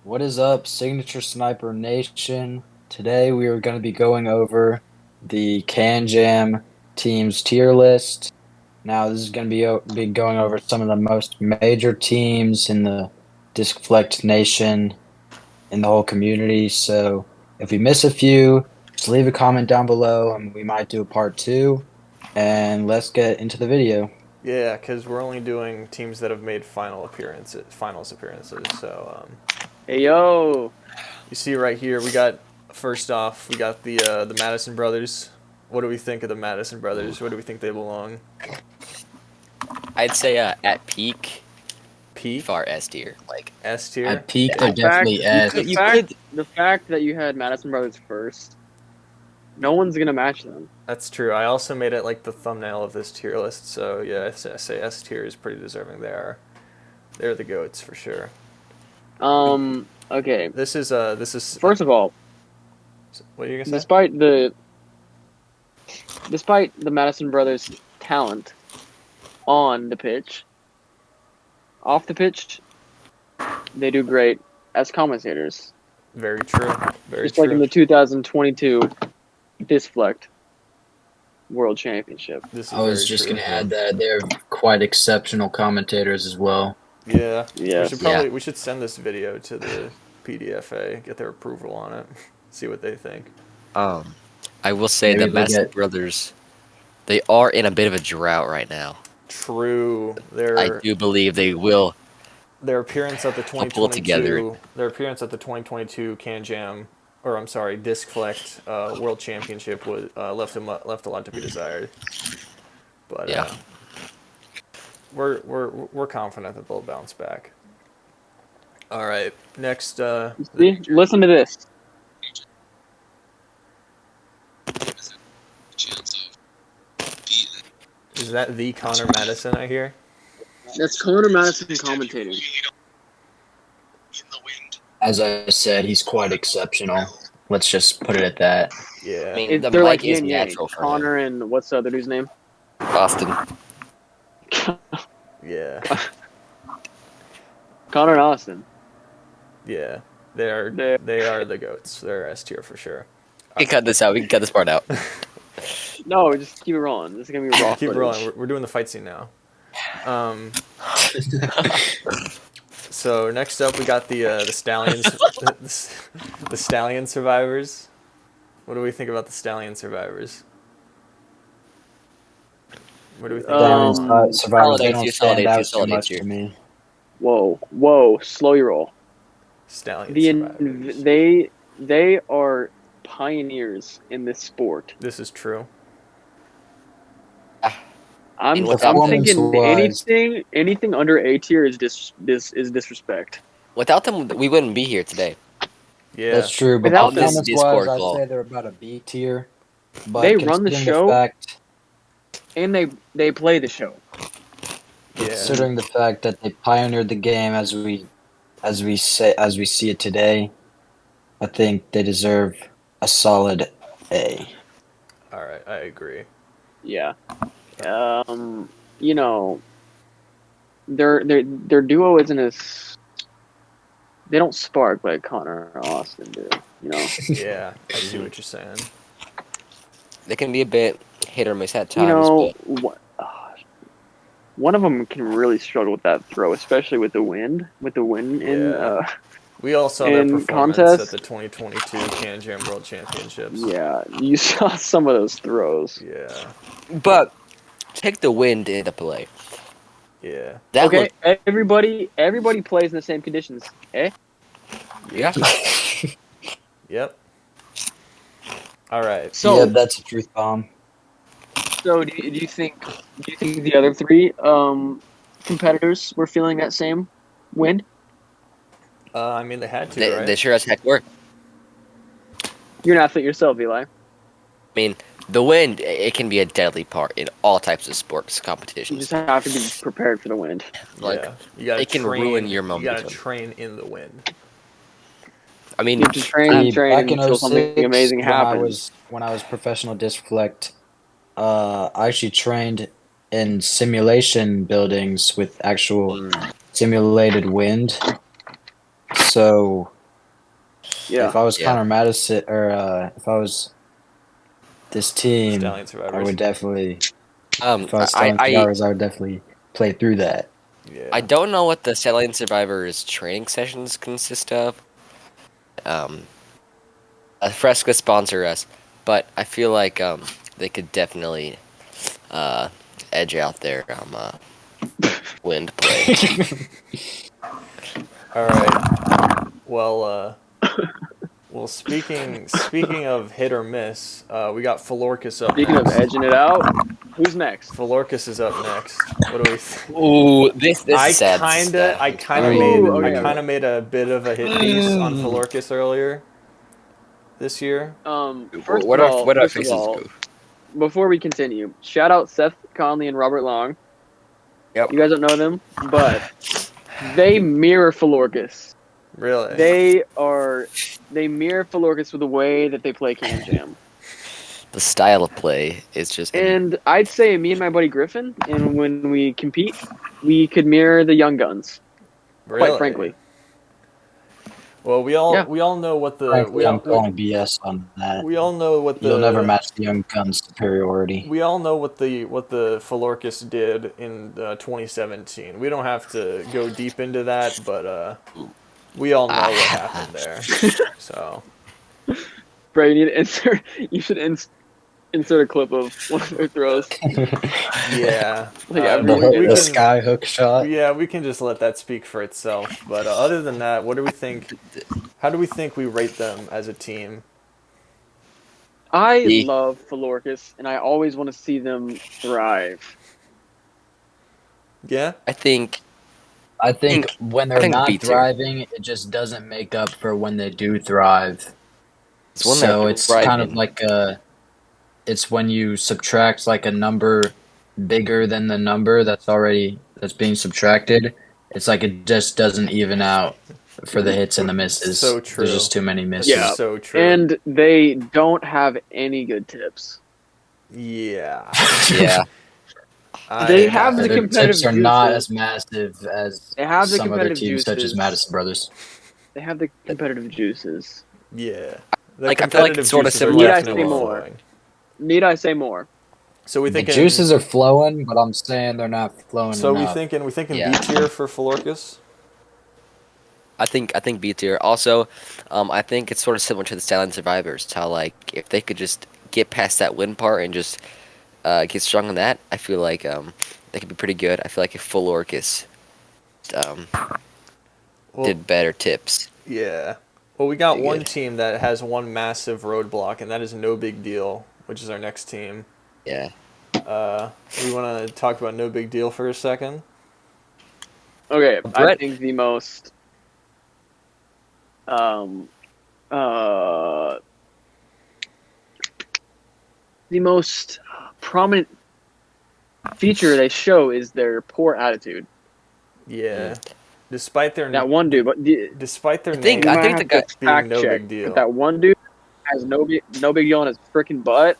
What is up, Signature Sniper Nation? Today we are going to be going over the Can Jam teams tier list. Now this is going to be going over some of the most major teams in the Discflect Nation in the whole community. So if we miss a few, just leave a comment down below and we might do a part two. And let's get into the video. Yeah, because we're only doing teams that have made finals appearances. So Hey yo, you see right here, we got first off, we got the Madison brothers. What do we think of the Madison brothers? Where do we think they belong? I'd say at peak, Peak, far S tier. Like S tier. At peak, they're the fact, definitely S. the fact that you had Madison Brothers first, no one's gonna match them. That's true. I also made it like the thumbnail of this tier list. So yeah, I say S tier is pretty deserving. They're the goats for sure. Okay. This is First of all, what are you gonna say? despite the Madison Brothers' talent on the pitch, off the pitch, they do great as commentators. Very true. Very Just true. like in the 2022 Discflect World Championship. This is I was very just true. going to add that they're quite exceptional commentators as well. Yeah. Yes. We should send this video to the PDFA, get their approval on it, see what they think. I will say Maybe that they'll Madison get- Brothers, they are in a bit of a drought right now. True. I do believe they will. Their appearance at the pull it together. 2022 Can Jam, or I'm sorry, Discflect World Championship was left a lot to be desired. But Yeah. we're confident that they'll bounce back. All right, next. See? Listen to this. Is that the Connor Madison I hear? That's Connor Madison commentating. As I said, he's quite exceptional. Let's just put it at that. Yeah. I mean, the They're mic like is yin yang. natural for Connor him. and what's the other dude's name? Austin. Yeah. Connor and Austin. Yeah. They are the goats. They're S tier for sure. We can cut this out. We can cut this part out. No, just keep it rolling. This is gonna be raw Keep footage. rolling. We're doing the fight scene now. So next up, we got the stallions, the stallion survivors. What do we think about the stallion survivors? What do we think? Survivors, they don't Solidarity, stand out too solidarity, much solidarity. to me. Whoa, slow your roll. Stallion survivors. They are pioneers in this sport. This is true. I'm Performance thinking wise- anything under A tier is disrespect. Without them, we wouldn't be here today. Yeah. That's true, but Without this performance-wise, Discord I'd call. say they're about a B tier. But They run the considering show. fact, And they play the show. Yeah. considering the fact that they pioneered the game as we see it today, I think they deserve a solid A. All right, I agree. Yeah. You know, their duo isn't as, they don't spark like Connor and Austin do. You know. Yeah, I see what you're saying. They can be a bit hit or miss at You times. know, but one of them can really struggle with that throw, especially with the wind. In Yeah. We all saw their in performance contest? at the 2022 Can Jam World Championships. yeah, you saw some of those throws. Yeah. but take the wind into play. Yeah. That Okay, everybody plays in the same conditions. Eh? yeah. Yep. All right. So yeah, that's a truth bomb. So do you think the other three competitors were feeling that same wind? I mean, they had to, They, right? they sure as heck were. You're an athlete yourself, Eli. I mean, the wind, it can be a deadly part in all types of sports You competitions. just have to be prepared for the wind. Like, yeah. You gotta it can train, ruin your You gotta momentum. train in the wind. I mean, You have to train See, and train back in until 06, something amazing happens. when I was professional Discflect, I actually trained in simulation buildings with actual simulated wind. So Yeah. If I was Yeah. Connor Madison, or if I was this team, Stallion I would survivors. definitely. Um, If I was I, Stallion I, Survivors, I would definitely play through that. I Yeah. don't know what the Stallion Survivors training sessions consist of. Um, Fresca sponsor us, but I feel like they could definitely edge out their wind play. All right. Well, speaking of hit or miss, we got Falorcus up Speaking of next. edging it out, who's next? Falorcus is up next. What do we? Ooh, this is sad. This is sad. Ooh, I okay. kind of made a bit of a hit piece on Falorcus earlier this year. First What of our all, what our first of faces all, go? before we continue, shout out Seth Conley and Robert Long. Yep. You guys don't know them, but they mirror Falorcus. Really? They mirror Falorcus with the way that they play Can Jam. The style of play is just And I'd say me and my buddy Griffin, and when we compete, we could mirror the Young Guns. Quite Really? frankly, Well, yeah. we all know what the Frankly, I'm calling BS on that. we all know what You'll never the match the Young Guns' superiority. we all know what the Falorcus did in 2017. We don't have to go deep into that, but we all know what happened there. So Bro, you need to insert. You should insert a clip of one of their throws. yeah, Like every The hook, weekend. the sky hook shot. yeah, we can just let that speak for itself. But other than that, what do we think? How do we think we rate them as a team? I D. love Falorcus, and I always want to see them thrive. Yeah, I I think think when I they're think B not tier. thriving, it just doesn't make up for when they do thrive. It's when they're So it's kind of thriving. like it's when you subtract like a number bigger than the number that's being subtracted. It's like it just doesn't even out for the hits and the misses. so There's true. just too many That's Yeah. misses. so true. And they don't have any good tips. Yeah, Yeah. They have the Their competitive tips are not juices. as massive as They have the some other competitive teams, such as juices. Madison Brothers. They have the competitive juices. yeah. The Like, I feel like it's competitive sorta juices are similar Need I definitely say more? flowing. Need I say more? So we The thinking. juices are flowing, but I'm saying they're not flowing So enough. we thinking Yeah. B tier for Falorcus. I think B tier. Also, I think it's sort of similar to the Stallion Survivors. How like if they could just get past that win part and just get strong on that, I feel like they could be pretty good. I feel like if Full Orcus um, Well, did better tips. yeah. Well, we got Pretty one good. team that has one massive roadblock, and that is No Big Deal, which is our next team. Yeah. We want to talk about No Big Deal for a second. Okay, I Brett? think the most um uh the most prominent feature they show is their poor attitude. Yeah. Despite their That one dude, but despite their I think- name you might the have guy- to being fact No check, Big Deal. but that one dude has no big deal on his freaking butt.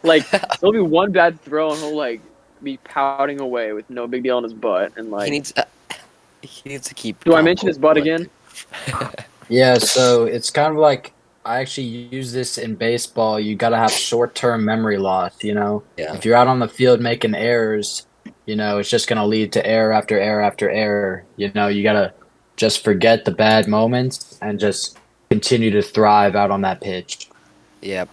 like there'll be one bad throw and he'll like be pouting away with no big deal on his butt and he like. needs to keep. Do I mention his butt again? Yeah, so it's kind of like I actually use this in baseball. You got to have short-term memory loss, you know? Yeah. If you're out on the field making errors, it's just going to lead to error after error after error. You got to just forget the bad moments and just continue to thrive out on that pitch. Yeah.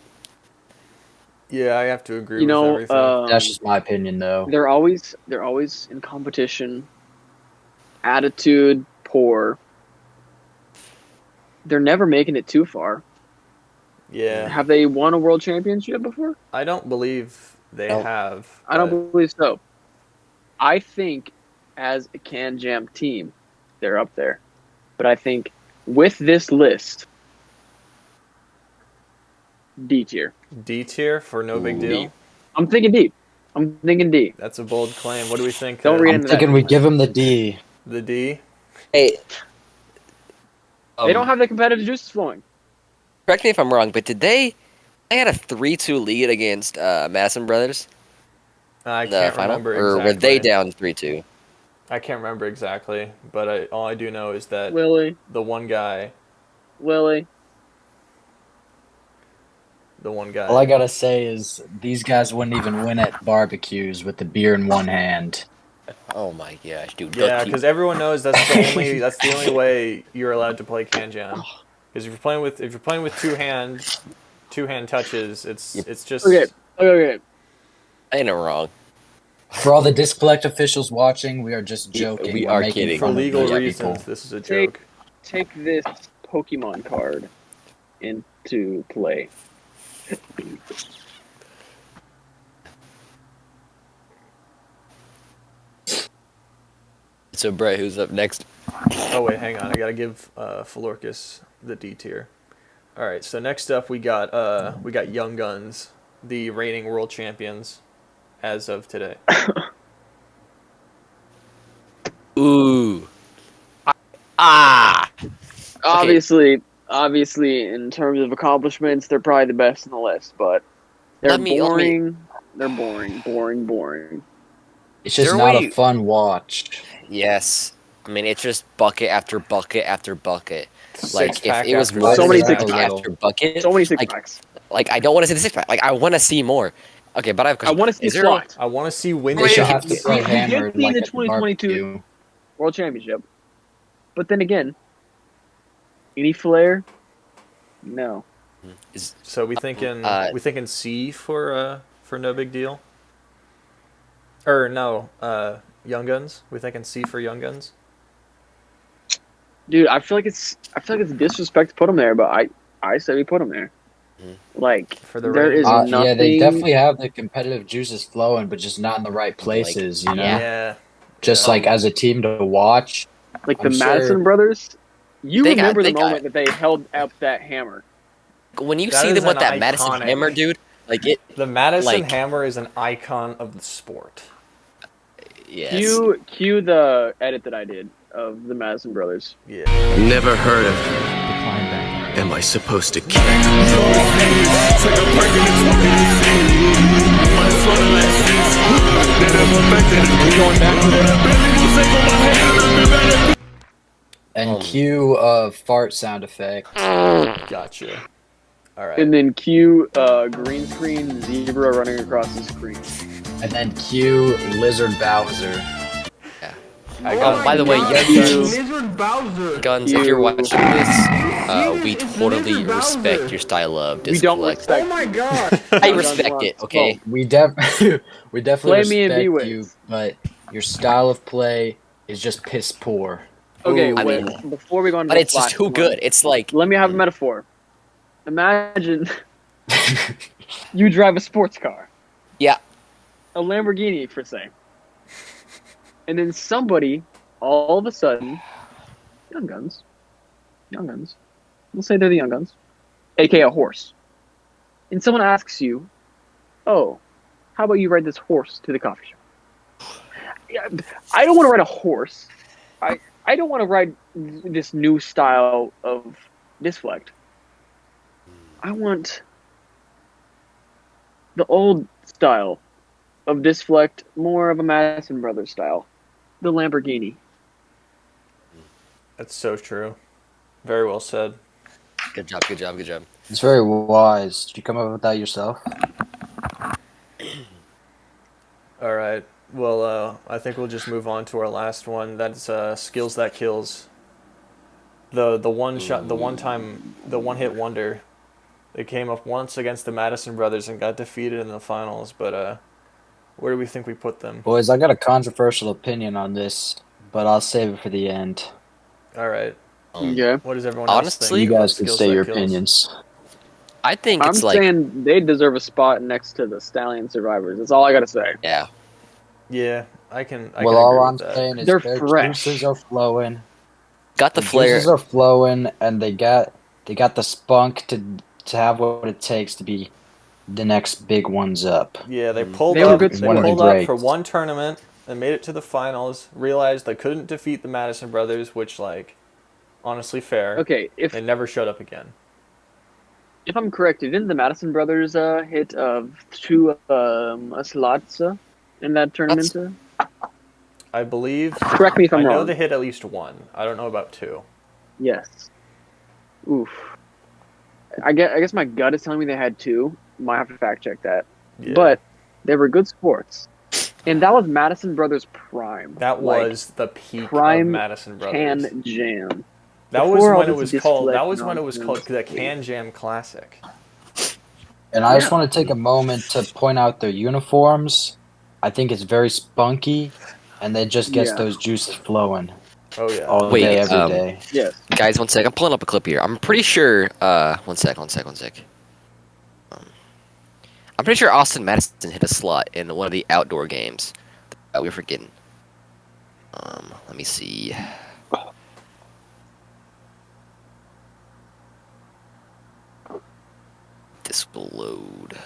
Yeah, I have to agree You with know, everything. That's just my opinion, though. they're always in competition. Attitude poor. They're never making it too far. Yeah. Have they won a world championship before? I don't believe they No. have. I don't but believe so. I think as a Can Jam team, they're up there. But I think with this list, D tier. D tier for No Big Deal. I'm thinking D. That's a bold claim. What do we think? Don't read I'm into thinking that. we give him the D. The D. Hey. They don't have the competitive juices flowing. Correct me if I'm wrong, but did they had a 3-2 lead against Madison Brothers I in the can't final, remember or exactly. were they down 3-2? I can't remember exactly, but all I do know is that Willie, the one guy, Willie. the one All I guy. gotta say is these guys wouldn't even win at barbecues with the beer in one hand. Oh my gosh, dude. Yeah, because everyone knows that's the only way you're allowed to play Can Jam. Because if you're playing with two hand touches, it's Okay, just okay. Ain't no wrong. For all the Discflect officials watching, we are just joking. We We're are making kidding. for fun of legal those Yep. reasons. people. This is a Take joke. take this Pokemon card into play. So, Brett, who's up next? Oh wait, hang on. I gotta give Philorcus the D tier. All right. So next up, we got Young Guns, the reigning world champions, as of today. Ooh. Ah. Obviously, in terms of accomplishments, they're probably the best on the list, but they're Let me. boring. They're boring. It's just There not a we- fun watch. Yes. I mean, it's just bucket after bucket after bucket. Six Like, if pack it was after more So than many just six bucket packs. after bucket, So many six like, packs. like I don't want to see the six pack. Like, I want to see more. Okay, but I have a I question. want to see Is there slots. I want to see They winning should Wait, have to teams. play You hammered did see like the at the 2022 barbecue. World Championship, but then again, any flair? No. is So Uh, we thinking C for no big deal. Or no, Young Guns. We thinking C for Young Guns. Dude, I feel like it's disrespect to put them there, but I say we put them there. Mhm. Like For the there is reigning- Yeah, they nothing definitely have the competitive juices flowing, but just not in the right like, places, you know? Yeah. Just Yeah. like as a team to watch. like the I'm Madison sure brothers. You They got- remember they the got- moment that they held up that hammer? when you That see is them with an that Madison iconic- hammer, dude, like it. The Madison Like- Hammer is an icon of the sport. Yes. Cue the edit that I did of the Madison brothers. Yeah. Never heard of you. Am I supposed to care? and cue fart sound effect. Gotcha. All right. And then cue green screen zebra running across the screen. And then cue Lizard Bowser. I got By the way, Cue- Lizard Bowser. Guns, if you're watching this, we totally respect your style of We don't Discflect. respect. Oh my god. I respect it, okay? We definitely Play me and be respect with. you, but your style of play is just piss poor. Okay, Ooh. I wait. mean- Before we go on to But the it's just flash too one, good. It's like, Let me have a metaphor. Imagine you drive a sports car, yeah, a Lamborghini for say, and then somebody all of a sudden, young guns, we'll say they're the young guns, aka a horse, and someone asks you, "Oh, how about you ride this horse to the coffee shop?" Yeah, I don't want to ride a horse. I don't want to ride this new style of Discflect. I want the old style of Discflect, more of a Madison Brothers style. The Lamborghini. That's so true. Very well said. good job. It's very wise. Did you come up with that yourself? All right. Well, I think we'll just move on to our last one. That's skills that kills. The one shot, the one hit wonder. They came up once against the Madison brothers and got defeated in the finals. But where do we think we put them? Boys, I got a controversial opinion on this, but I'll save it for the end. All right. Yeah. What does everyone Honestly, else think? You about guys can skills say that your kills? opinions. I think I'm it's like, saying they deserve a spot next to the Stallion Survivors. That's all I gotta say. yeah. Yeah, I can. Well, can all agree I'm with that. saying is They're their fresh. juices are flowing. Got the The flair. juices are flowing, and they got the spunk to have what it takes to be the next big ones up. Yeah, they pulled They were up. good They One of the pulled up for greats. one tournament and made it to the finals. Realized they couldn't defeat the Madison brothers, which, like, honestly, fair. Okay, They never showed up again. if I'm correct, didn't the Madison Brothers hit two slots in that tournament? I believe. Correct me if I'm I know wrong. they hit at least one. I don't know about two. Yes. Oof. I guess my gut is telling me they had two. Might have to fact check that. Yeah. But they were good sports. And that was Madison Brothers prime. That Like, was the peak of prime Madison Brothers. Can Jam. That was Before all when it this was called. That Discflect was when it was called nonsense. the Can Jam Classic. And I just Yeah. want to take a moment to point out their uniforms. I think it's very spunky, and they just gets Yeah. those juices flowing Oh yeah. all Wait, day, every day. Yes. guys, one sec. I'm pulling up a clip here. I'm pretty sure. One sec. I'm pretty sure Austin Madison hit a slot in one of the outdoor games that we were forgetting. Let me see. This will load.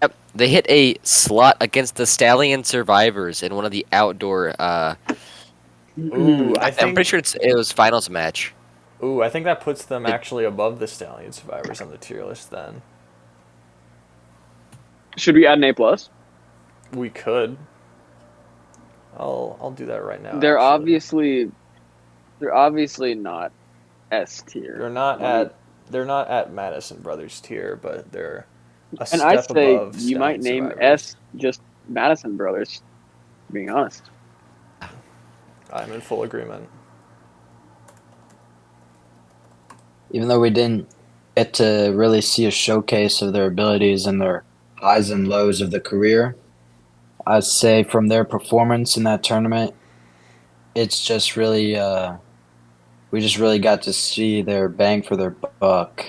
Yep, they hit a slot against the Stallion Survivors in one of the outdoor. Ooh, I I'm think. pretty sure it was finals match. Ooh, I think that puts them actually above the Stallion Survivors on the tier list. Then Should we add an A+? we could. I'll do that right now. They're actually. obviously not S tier. They're not at Madison Brothers tier, but they're a And I'd step say above. you might Stallion name Survivors. S just Madison Brothers, being honest. I'm in full agreement. Even though we didn't get to really see a showcase of their abilities and their highs and lows of the career, I'd say from their performance in that tournament, it's just really we just really got to see their bang for their buck.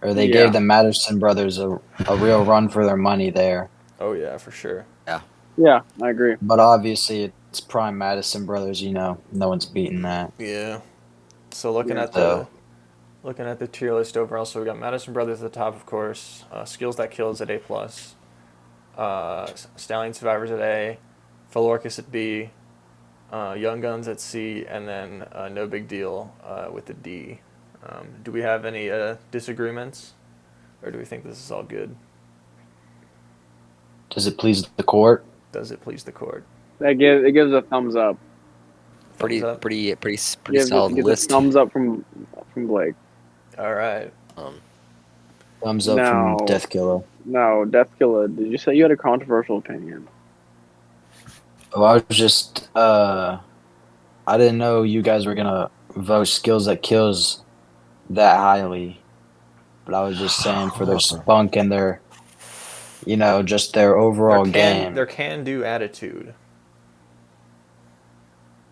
Or they Yeah. gave the Madison brothers a real run for their money there. Oh yeah, for sure. Yeah, I agree. But obviously it's prime Madison brothers, no one's beating that. Yeah. So looking Yeah. at So the tier list overall, so we got Madison Brothers at the top, of course. Skills That Kills at A+. Stallion Survivors at A. Philorcus at B. Young Guns at C, and then No Big Deal with a D. Do we have any disagreements, or do we think this is all good? does it please the court? Does it please the court? It gives a thumbs up. Pretty Thumbs up? pretty Gives solid a list. thumbs up from Blake. All right. Thumbs up No. from Death Killer. No, Death Killer, did you say you had a controversial opinion? Oh, I was just I didn't know you guys were gonna vote Skills That Kills that highly. But I was just saying for their spunk and their just their overall game. Their can-do attitude.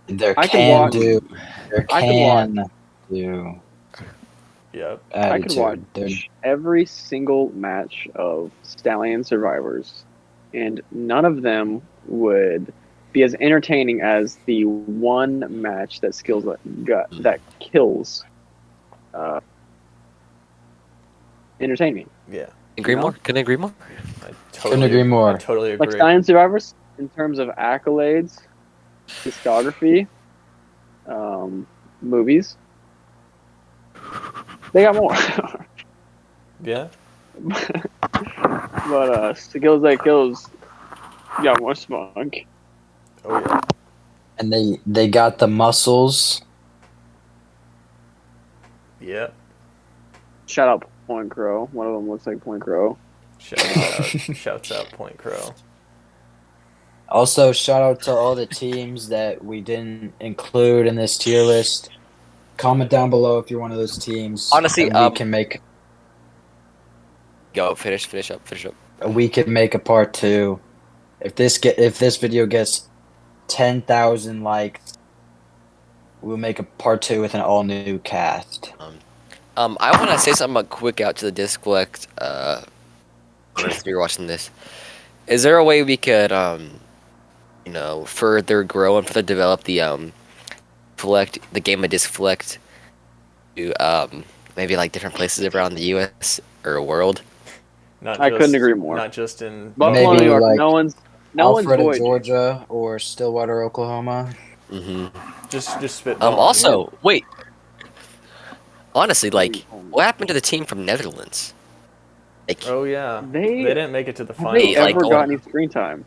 Their I could can watch- do. Their I could can do Yep. I could attitude. watch Their- every single match of Stallion Survivors, and none of them would be as entertaining as the one match that that kills entertain me. Yeah. Agree No. more? Couldn't agree more. I Couldn't agree more. I totally Like agree. Stallion Survivors, in terms of accolades, discography, movies, they got more. Yeah. But Skills That Kills got more spunk. Oh yeah. and they got the muscles. Yep. Shout out Point Crow. One of them looks like Point Crow. Shouts out Point Crow. Also, shout out to all the teams that we didn't include in this tier list. Comment down below if you're one of those teams. Honestly, and we can make Go, finish up. a part 2. If this video gets 10,000 likes, we'll make a part 2 with an all new cast. I want to say something quick out to the Discflect. If you're watching this, is there a way we could, further grow and further develop the the game of Discflect to maybe like different places around the U.S. or world? I couldn't agree more. Not just in Buffalo, Maybe New York. like no one's Alpharetta, voyaging. Georgia, or Stillwater, Oklahoma. Mm-hmm. just spit. Also, wait. Honestly, like, what happened to the team from Netherlands? Like, Oh yeah, They didn't make it to the have they finals. like, ever going, got any screen time?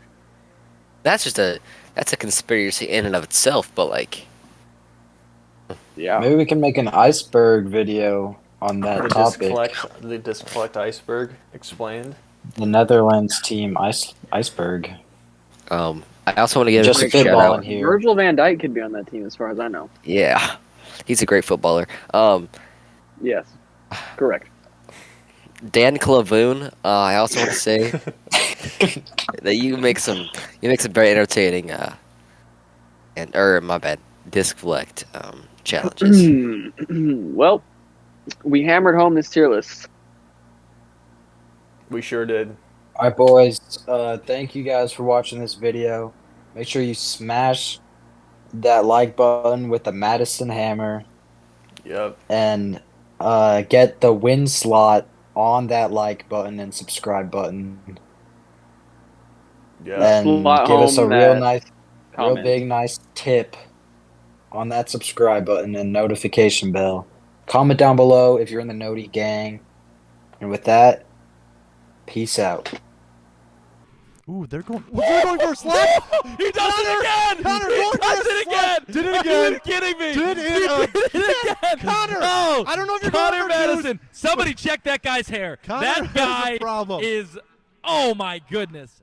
that's a conspiracy in and of itself. But like, Yeah. Maybe we can make an iceberg video on that topic. The Discflect iceberg explained. The Netherlands team iceberg. I also want to give a Just quick shout spitballing out. here. Virgil van Dijk could be on that team, as far as I know. Yeah, he's a great footballer. Yes, correct. Dan Clavoon. I also want to say that you make some very entertaining my bad, Discflect challenges. Well, we hammered home this tier list. We sure did. All right, boys. Thank you guys for watching this video. Make sure you smash that like button with the Madison hammer Yep. and get the win slot on that like button and subscribe button. Yep. And Slot give us a home real that nice, real comment. big, nice tip on that subscribe button and notification bell. Comment down below if you're in the Noti gang. And with that, peace out. Ooh, they're going for a slap. He does it again! Connor He going for does a it slap. again! Did it Are again. you kidding me? Did He it did it again! Connor, No! I don't know if you're Connor going for it, dude. Madison. Somebody check that guy's hair. Connor That has a guy problem. is, oh my goodness.